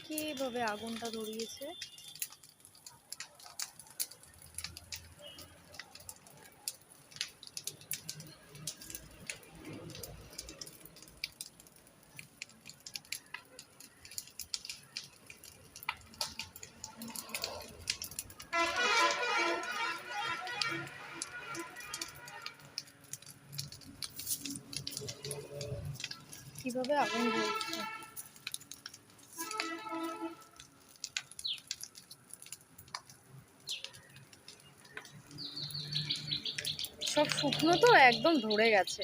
কিভাবে আগুনটা ধরিয়েছে। কিভাবে আগুন জ্বলছে। সব শুকনো তো একদম ধরে গেছে।